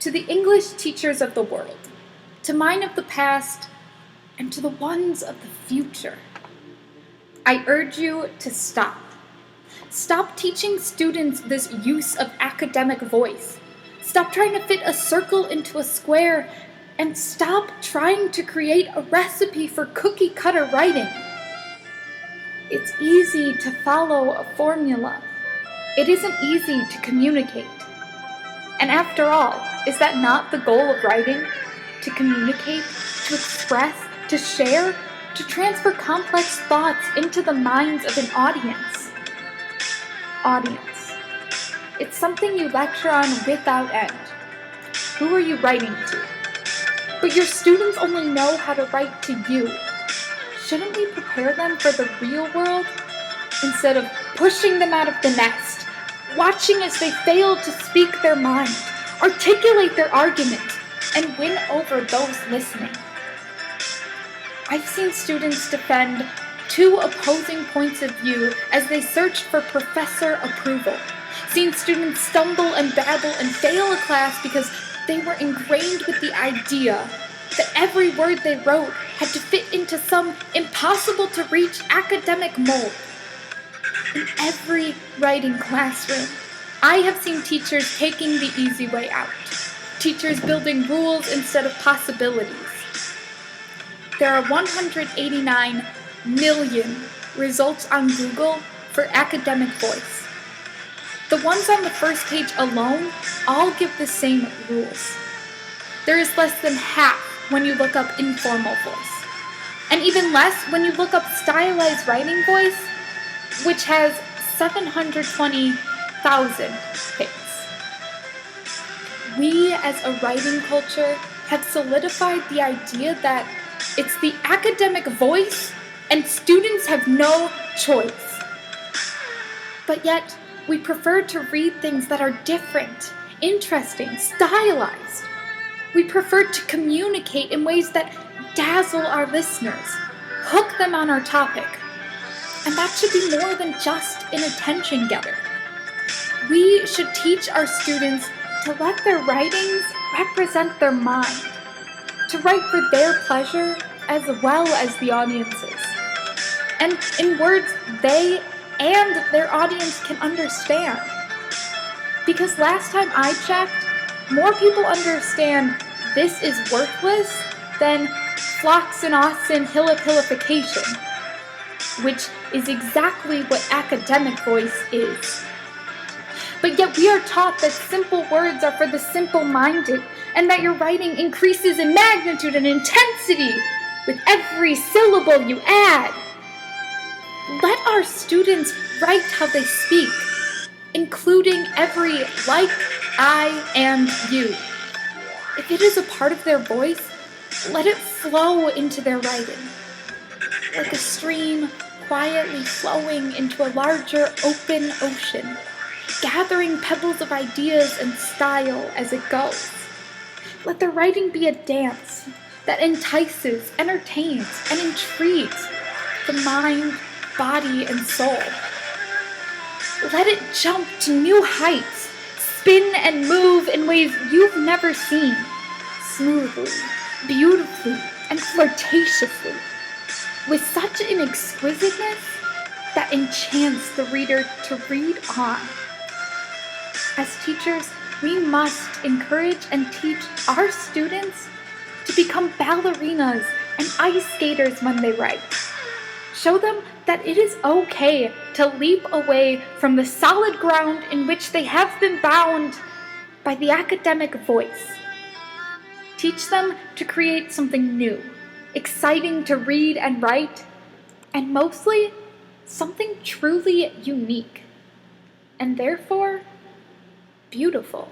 To the English teachers of the world, to mine of the past, and to the ones of the future, I urge you to stop. Stop teaching students this use of academic voice. Stop trying to fit a circle into a square, and stop trying to create a recipe for cookie-cutter writing. It's easy to follow a formula. It isn't easy to communicate. And after all, is that not the goal of writing? To communicate, to express, to share, to transfer complex thoughts into the minds of an audience. Audience. It's something you lecture on without end. Who are you writing to? But your students only know how to write to you. Shouldn't we prepare them for the real world instead of pushing them out of the nest, watching as they fail to speak their mind, articulate their argument, and win over those listening? I've seen students defend two opposing points of view as they search for professor approval. Seen students stumble and babble and fail a class because they were ingrained with the idea that every word they wrote had to fit into some impossible-to-reach academic mold. In every writing classroom, I have seen teachers taking the easy way out. Teachers building rules instead of possibilities. There are 189 million results on Google for academic voice. The ones on the first page alone all give the same rules. There is less than half when you look up informal voice, and even less when you look up stylized writing voice, which has 720,000 hits. We as a writing culture have solidified the idea that it's the academic voice and students have no choice. But yet, we prefer to read things that are different, interesting, stylized. We prefer to communicate in ways that dazzle our listeners, hook them on our topic. And that should be more than just an attention getter. We should teach our students to let their writings represent their mind, to write for their pleasure as well as the audience's, and in words they and their audience can understand. Because last time I checked, more people understand this is worthless than flocks and Austin hillipillification, which is exactly what academic voice is. But yet we are taught that simple words are for the simple-minded, and that your writing increases in magnitude and intensity with every syllable you add. Let our students write how they speak, including every like, I, and you. If it is a part of their voice, let it flow into their writing, like a stream quietly flowing into a larger open ocean, gathering pebbles of ideas and style as it goes. Let their writing be a dance that entices, entertains, and intrigues the mind, body, and soul. Let it jump to new heights, spin and move in ways you've never seen, smoothly, beautifully, and flirtatiously, with such an exquisiteness that enchants the reader to read on. As teachers, we must encourage and teach our students to become ballerinas and ice skaters when they write. Show them that it is okay to leap away from the solid ground in which they have been bound by the academic voice. Teach them to create something new, exciting to read and write, and mostly something truly unique, and therefore beautiful.